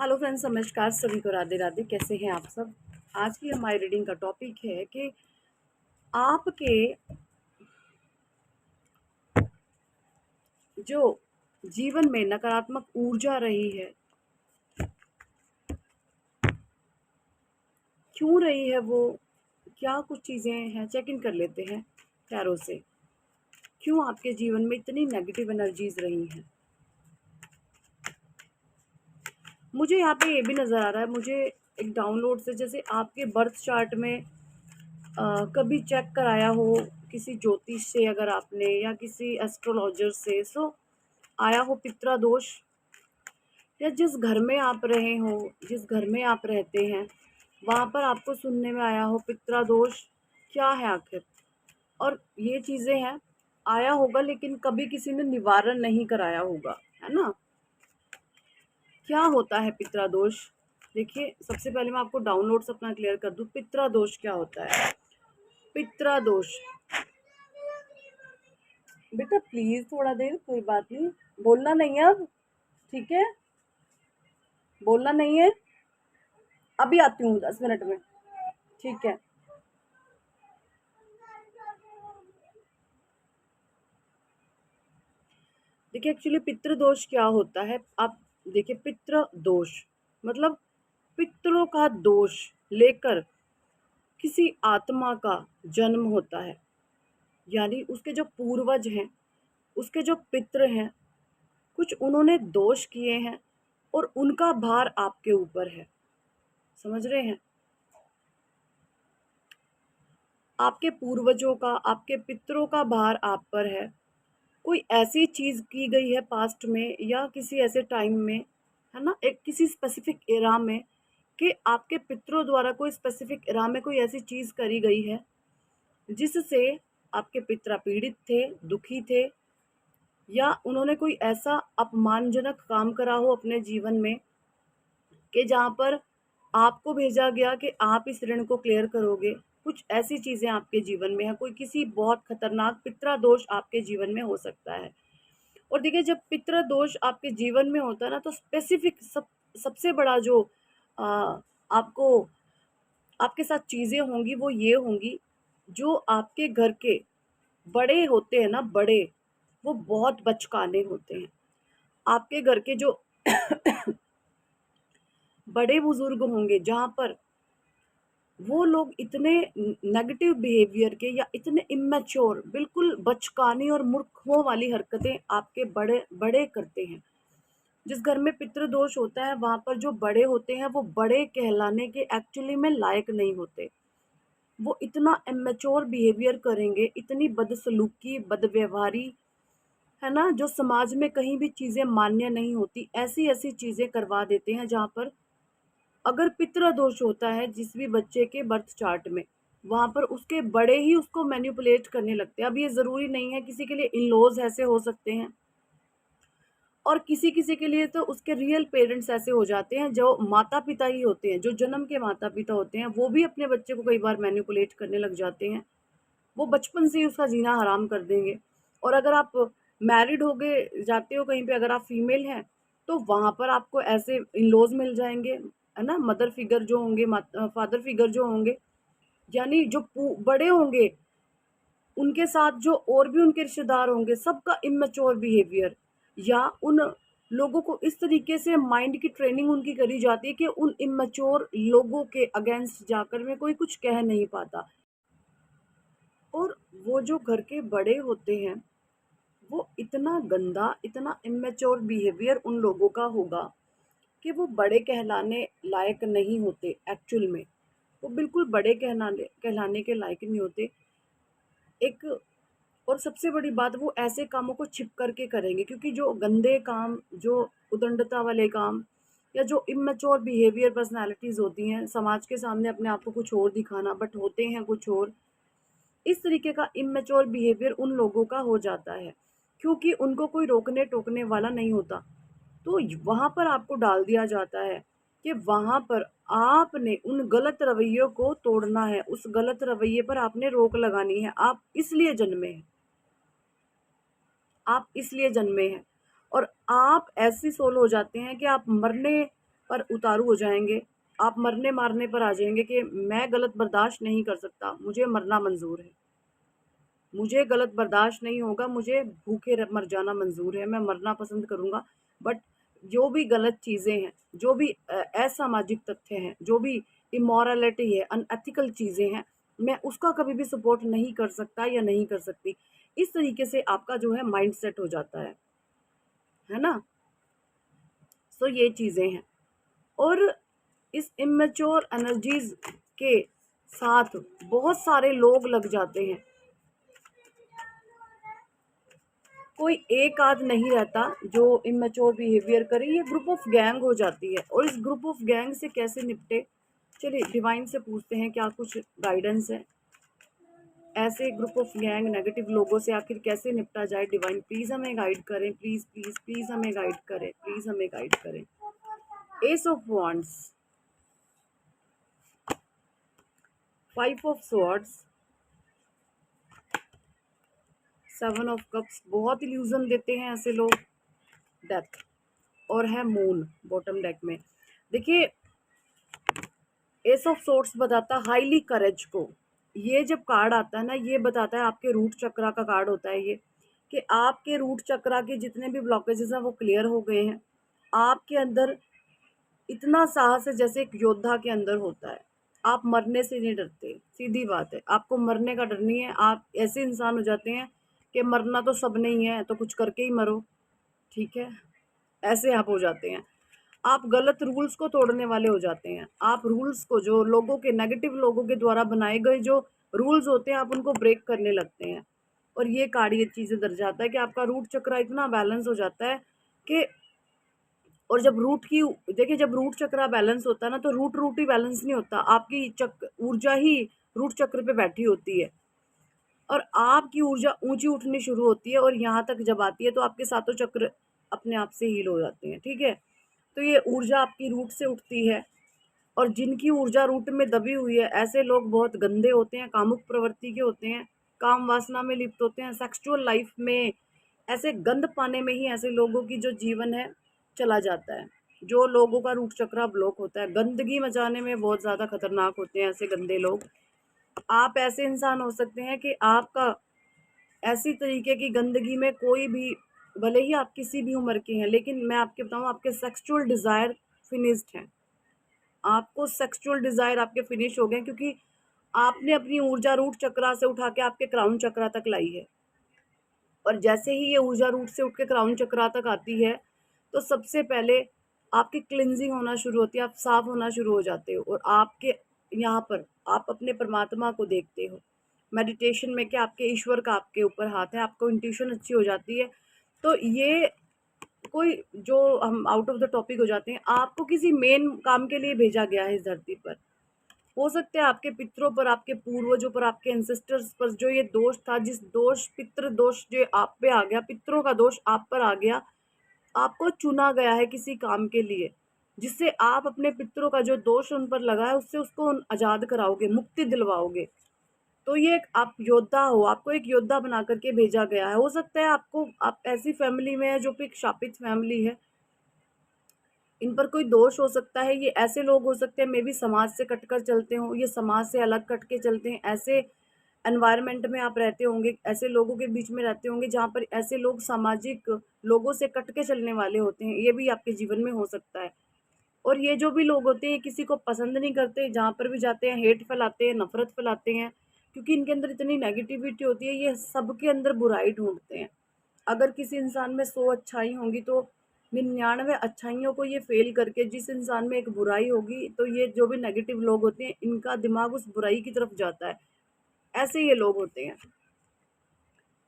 Hello friends, नमस्कार। सभी को राधे राधे। कैसे हैं आप सब। आज की हमारी रीडिंग का टॉपिक है कि आपके जो जीवन में नकारात्मक ऊर्जा रही है, क्यों रही है वो, क्या कुछ चीज़ें हैं, चेक इन कर लेते हैं टैरो से। क्यों आपके जीवन में इतनी नेगेटिव एनर्जीज रही हैं। मुझे यहाँ पे ये भी नज़र आ रहा है, मुझे एक डाउनलोड से, जैसे आपके बर्थ चार्ट में कभी चेक कराया हो किसी ज्योतिष से, अगर आपने, या किसी एस्ट्रोलॉजर से, सो आया हो पित्रा दोष, या जिस घर में आप रहे हो, जिस घर में आप रहते हैं, वहाँ पर आपको सुनने में आया हो पित्रा दोष क्या है आखिर। और ये चीज़ें हैं, आया होगा लेकिन कभी किसी ने निवारण नहीं कराया होगा, है ना। क्या होता है पित्रा दोष। देखिए, सबसे पहले मैं आपको डाउनलोड्स अपना क्लियर कर दूं। पित्रा दोष क्या होता है। पित्रा दोष, बेटा प्लीज थोड़ा देर, कोई बात नहीं, बोलना नहीं है अब, ठीक है, बोलना नहीं है। अभी आती हूँ 10 मिनट में, ठीक है। देखिए, एक्चुअली पितृ दोष क्या होता है, आप देखिए, पितृ दोष मतलब पितरों का दोष लेकर किसी आत्मा का जन्म होता है। यानी उसके जो पूर्वज हैं, उसके जो पितृ हैं, कुछ उन्होंने दोष किए हैं और उनका भार आपके ऊपर है। समझ रहे हैं। आपके पूर्वजों का, आपके पितरों का भार आप पर है। कोई ऐसी चीज़ की गई है पास्ट में, या किसी ऐसे टाइम में, है ना, एक किसी स्पेसिफिक एरा में, कि आपके पितरों द्वारा कोई स्पेसिफिक एरा में कोई ऐसी चीज़ करी गई है जिससे आपके पितरा पीड़ित थे, दुखी थे, या उन्होंने कोई ऐसा अपमानजनक काम करा हो अपने जीवन में कि जहाँ पर आपको भेजा गया कि आप इस ऋण को क्लियर करोगे। कुछ ऐसी चीज़ें आपके जीवन में है, कोई किसी बहुत खतरनाक पितरा दोष आपके जीवन में हो सकता है। और देखिए, जब पितृ दोष आपके जीवन में होता है ना, तो स्पेसिफिक सबसे बड़ा जो आ, आपको आपके साथ चीज़ें होंगी वो ये होंगी, जो आपके घर के बड़े होते हैं ना, बड़े, वो बहुत बचकाने होते हैं। आपके घर के जो बड़े बुजुर्ग होंगे, जहाँ पर वो लोग इतने नेगेटिव बिहेवियर के, या इतने इमेच्योर, बिल्कुल बचकानी और मूर्खों वाली हरकतें आपके बड़े बड़े करते हैं। जिस घर में पितृदोष होता है, वहां पर जो बड़े होते हैं वो बड़े कहलाने के एक्चुअली में लायक नहीं होते। वो इतना इमेच्योर बिहेवियर करेंगे, इतनी बदसलूकी, बदव्यवहारी, है ना, जो समाज में कहीं भी चीजें मान्य नहीं होती, ऐसी ऐसी चीजें करवा देते हैं। जहाँ पर अगर पितृ दोष होता है जिस भी बच्चे के बर्थ चार्ट में, वहां पर उसके बड़े ही उसको मैनिपुलेट करने लगते हैं। अब ये जरूरी नहीं है, किसी के लिए इन लॉज ऐसे हो सकते हैं, और किसी किसी के लिए तो उसके रियल पेरेंट्स ऐसे हो जाते हैं, जो माता पिता ही होते हैं, जो जन्म के माता पिता होते हैं, वो भी अपने बच्चे को कई बार मैनिपुलेट करने लग जाते हैं। वो बचपन से ही उसका जीना हराम कर देंगे। और अगर आप मैरिड हो गए जाते हो कहीं पे, अगर आप फीमेल हैं, तो वहां पर आपको ऐसे इन लॉज मिल जाएंगे, है ना, मदर फिगर जो होंगे, फादर फिगर जो होंगे, यानी जो बड़े होंगे, उनके साथ जो और भी उनके रिश्तेदार होंगे, सबका इमेच्योर बिहेवियर, या उन लोगों को इस तरीके से माइंड की ट्रेनिंग उनकी करी जाती है कि उन इमेच्योर लोगों के अगेंस्ट जाकर में कोई कुछ कह नहीं पाता। और वो जो घर के बड़े होते हैं, वो इतना गंदा, इतना इमेच्योर बिहेवियर उन लोगों का होगा कि वो बड़े कहलाने लायक नहीं होते एक्चुअल में। वो बिल्कुल बड़े कहलाने कहलाने के लायक नहीं होते। एक और सबसे बड़ी बात, वो ऐसे कामों को छिप करके करेंगे, क्योंकि जो गंदे काम, जो उदंडता वाले काम, या जो इमेच्योर बिहेवियर पर्सनालिटीज होती हैं, समाज के सामने अपने आप को कुछ और दिखाना बट होते हैं कुछ और, इस तरीके का इमेच्योर बिहेवियर उन लोगों का हो जाता है, क्योंकि उनको कोई रोकने टोकने वाला नहीं होता। तो वहां पर आपको डाल दिया जाता है कि वहां पर आपने उन गलत रवैयों को तोड़ना है, उस गलत रवैये पर आपने रोक लगानी है। आप इसलिए जन्मे हैं, आप इसलिए जन्मे हैं। और आप ऐसी सोल हो जाते हैं कि आप मरने पर उतारू हो जाएंगे। आप मरने मारने पर आ जाएंगे कि मैं गलत बर्दाश्त नहीं कर सकता, मुझे मरना मंजूर है, मुझे गलत बर्दाश्त नहीं होगा, मुझे भूखे मर जाना मंजूर है, मैं मरना पसंद करूंगा। बट जो भी गलत चीजें हैं, जो भी असामाजिक तथ्य हैं, जो भी इमोरलिटी है, अनएथिकल चीजें हैं, मैं उसका कभी भी सपोर्ट नहीं कर सकता या नहीं कर सकती। इस तरीके से आपका जो है माइंड सेट हो जाता है ना। तो ये चीजें हैं। और इस इमेच्योर एनर्जीज के साथ बहुत सारे लोग लग जाते हैं, कोई एक आध नहीं रहता जो इमेच्योर बिहेवियर करे, ये ग्रुप ऑफ गैंग हो जाती है। और इस ग्रुप ऑफ गैंग से कैसे निपटे, चलिए डिवाइन से पूछते हैं क्या कुछ गाइडेंस है। ऐसे ग्रुप ऑफ गैंग नेगेटिव लोगों से आखिर कैसे निपटा जाए, डिवाइन प्लीज हमें गाइड करें, प्लीज प्लीज प्लीज हमें गाइड करें, प्लीज हमें गाइड करें। S of wands, 5 of swords, 7 of cups, बहुत इल्यूजन देते हैं ऐसे लोग, डेथ, और है मून बॉटम डेक में। देखिए एस ऑफ सोर्ट्स बताता है हाईली करेज को। ये जब कार्ड आता है ना, ये बताता है आपके रूट चक्रा का कार्ड होता है ये, कि आपके रूट चक्रा के जितने भी ब्लॉकेजेस हैं वो क्लियर हो गए हैं। आपके अंदर इतना साहस है जैसे एक योद्धा के अंदर होता है। आप मरने से नहीं डरते, सीधी बात है, आपको मरने का डर नहीं है। आप ऐसे इंसान हो जाते हैं कि मरना तो सब नहीं है तो कुछ करके ही मरो, ठीक है, ऐसे आप हो जाते हैं। आप गलत रूल्स को तोड़ने वाले हो जाते हैं। आप रूल्स को, जो लोगों के, नेगेटिव लोगों के द्वारा बनाए गए जो रूल्स होते हैं, आप उनको ब्रेक करने लगते हैं। और ये कार्ड ये चीजें दर्शाता है कि आपका रूट चक्र इतना बैलेंस हो जाता है कि, और जब रूट की, देखिए जब रूट चक्र बैलेंस होता है ना, तो रूट ही बैलेंस नहीं होता, आपकी ऊर्जा ही रूट चक्र पे बैठी होती है और आपकी ऊर्जा ऊंची उठनी शुरू होती है। और यहाँ तक जब आती है तो आपके सातों चक्र अपने आप से हील हो जाते हैं, ठीक है। तो ये ऊर्जा आपकी रूट से उठती है। और जिनकी ऊर्जा रूट में दबी हुई है, ऐसे लोग बहुत गंदे होते हैं, कामुक प्रवृत्ति के होते हैं, काम वासना में लिप्त होते हैं, सेक्सुअल लाइफ में ऐसे गंद पाने में ही ऐसे लोगों की जो जीवन है चला जाता है। जो लोगों का रूट चक्रा ब्लॉक होता है, गंदगी मचाने में बहुत ज़्यादा खतरनाक होते हैं ऐसे गंदे लोग। आप ऐसे इंसान हो सकते हैं कि आपका ऐसी तरीके की गंदगी में कोई भी, भले ही आप किसी भी उम्र के हैं, लेकिन मैं आपके बताऊं आपके सेक्सुअल डिज़ायर फिनिश्ड हैं। आपको सेक्सुअल डिज़ायर आपके फिनिश हो गए, क्योंकि आपने अपनी ऊर्जा रूट चक्रा से उठा के आपके क्राउन चक्रा तक लाई है। और जैसे ही ये ऊर्जा रूट से उठ के क्राउन चक्रा तक आती है, तो सबसे पहले आपकी क्लिनजिंग होना शुरू होती है, आप साफ होना शुरू हो जाते हो। और आपके यहाँ पर आप अपने परमात्मा को देखते हो मेडिटेशन में, क्या आपके ईश्वर का आपके ऊपर हाथ है, आपको इंट्यूशन अच्छी हो जाती है। तो ये कोई, जो हम आउट ऑफ द टॉपिक हो जाते हैं, आपको किसी मेन काम के लिए भेजा गया है इस धरती पर। हो सकता है आपके पितरों पर, आपके पूर्वजों पर, आपके एंसेस्टर्स पर जो ये दोष था, जिस दोष, पितृ दोष जो आप पे आ गया, पितरों का दोष आप पर आ गया, आपको चुना गया है किसी काम के लिए, जिससे आप अपने पितरों का जो दोष उन पर लगा है उससे उसको आजाद कराओगे, मुक्ति दिलवाओगे। तो ये एक आप योद्धा हो, आपको एक योद्धा बना करके भेजा गया है। हो सकता है आपको, आप ऐसी फैमिली में है जो कि एक शापित फैमिली है, इन पर कोई दोष हो सकता है। ये ऐसे लोग हो सकते हैं मे बी समाज से कटकर चलते हों, ये समाज से अलग कट के चलते हैं, ऐसे एनवायरनमेंट में आप रहते होंगे, ऐसे लोगों के बीच में रहते होंगे जहाँ पर ऐसे लोग सामाजिक लोगों से कट के चलने वाले होते हैं, ये भी आपके जीवन में हो सकता है। और ये जो भी लोग होते हैं किसी को पसंद नहीं करते, जहाँ पर भी जाते हैं हेट फैलाते हैं, नफरत फैलाते हैं, क्योंकि इनके अंदर इतनी नेगेटिविटी होती है, ये सबके अंदर बुराई ढूंढते हैं। अगर किसी इंसान में 100 अच्छाई होंगी तो 99 अच्छाइयों को ये फेल करके जिस इंसान में एक बुराई होगी, तो ये जो भी नेगेटिव लोग होते हैं इनका दिमाग उस बुराई की तरफ जाता है। ऐसे ये लोग होते हैं,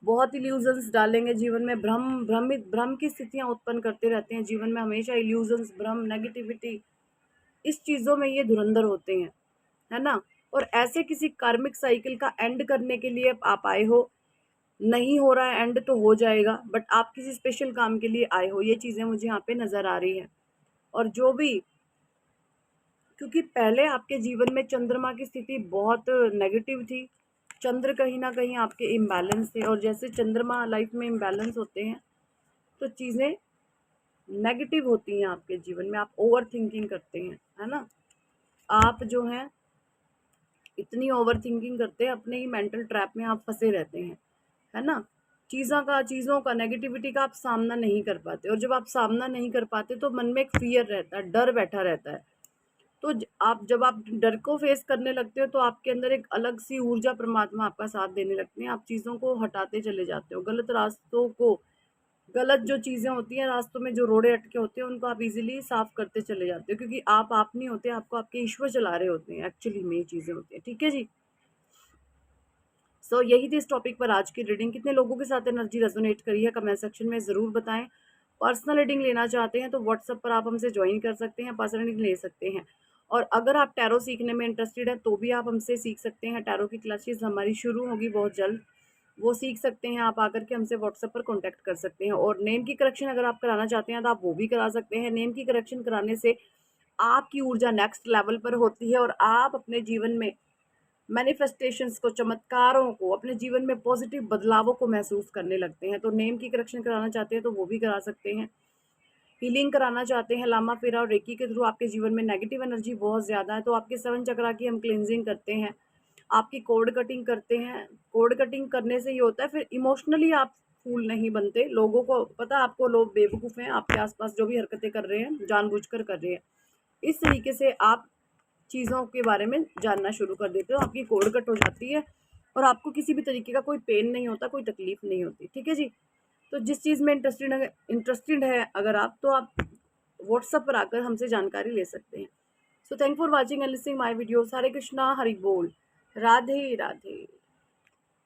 बहुत इल्यूजन्स डालेंगे जीवन में, भ्रम की स्थितियां उत्पन्न करते रहते हैं जीवन में, हमेशा इल्यूजन्स, भ्रम, नेगेटिविटी, इस चीज़ों में ये धुरंधर होते हैं, है ना। और ऐसे किसी कार्मिक साइकिल का एंड करने के लिए आप आए हो, नहीं हो रहा है एंड तो हो जाएगा, बट आप किसी स्पेशल काम के लिए आए हो, ये चीज़ें मुझे यहाँ पे नज़र आ रही हैं। और जो भी, क्योंकि पहले आपके जीवन में चंद्रमा की स्थिति बहुत नेगेटिव थी, चंद्र कहीं ना कहीं आपके इम्बैलेंस थे, और जैसे चंद्रमा लाइफ में इम्बैलेंस होते हैं तो चीज़ें नेगेटिव होती हैं आपके जीवन में, आप ओवर थिंकिंग करते हैं, है ना। आप जो हैं इतनी ओवर थिंकिंग करते हैं, अपने ही मेंटल ट्रैप में आप फंसे रहते हैं, है ना। चीज़ों का नेगेटिविटी का आप सामना नहीं कर पाते, और जब आप सामना नहीं कर पाते तो मन में एक फियर रहता है, डर बैठा रहता है। तो आप जब आप डर को फेस करने लगते हो तो आपके अंदर एक अलग सी ऊर्जा परमात्मा आपका साथ देने लगते हैं, आप चीज़ों को हटाते चले जाते हो, गलत रास्तों को, गलत जो चीज़ें होती हैं रास्तों में, जो रोड़े अटके होते हैं उनको आप इजीली साफ करते चले जाते हो, क्योंकि आप नहीं होते, आपको आपके ईश्वर चला रहे होते हैं, एक्चुअली में ये चीज़ें होती हैं। ठीक है जी। सो यही थी इस टॉपिक पर आज की रीडिंग। कितने लोगों के साथ एनर्जी रेजोनेट करी है कमेंट सेक्शन में ज़रूर बताएं। पर्सनल रीडिंग लेना चाहते हैं तो व्हाट्सएप पर आप हमसे ज्वाइन कर सकते हैं, पर्सनल रीडिंग ले सकते हैं। और अगर आप टैरो सीखने में इंटरेस्टेड हैं तो भी आप हमसे सीख सकते हैं। टैरो की क्लासेस हमारी शुरू होगी बहुत जल्द, वो सीख सकते हैं आप, आकर के हमसे व्हाट्सएप पर कॉन्टैक्ट कर सकते हैं। और नेम की करेक्शन अगर आप कराना चाहते हैं तो आप वो भी करा सकते हैं। नेम की करेक्शन कराने से आपकी ऊर्जा नेक्स्ट लेवल पर होती है, और आप अपने जीवन में मैनिफेस्टेशंस को, चमत्कारों को, अपने जीवन में पॉजिटिव बदलावों को महसूस करने लगते हैं। तो नेम की करेक्शन कराना चाहते हैं तो वो भी करा सकते हैं। हीलिंग कराना चाहते हैं लामा फेरा और रेकी के थ्रू, आपके जीवन में नेगेटिव एनर्जी बहुत ज़्यादा है तो आपके 7 चक्रा की हम क्लिनजिंग करते हैं, आपकी कोड कटिंग करते हैं। कोड कटिंग करने से ये होता है, फिर इमोशनली आप फूल नहीं बनते। लोगों को पता है, आपको लोग बेवकूफ़ हैं, आपके आसपास जो भी हरकतें कर रहे हैं जानबूझकर कर रहे हैं। इस तरीके से आप चीज़ों के बारे में जानना शुरू कर देते हो, आपकी कोड कट हो जाती है और आपको किसी भी तरीके का कोई पेन नहीं होता, कोई तकलीफ नहीं होती। ठीक है जी। तो जिस चीज़ में इंटरेस्टेड है अगर आप, तो आप व्हाट्सएप पर आकर हमसे जानकारी ले सकते हैं। So thank for watching and listening my videos. Hare Krishna, Hari बोल, राधे राधे।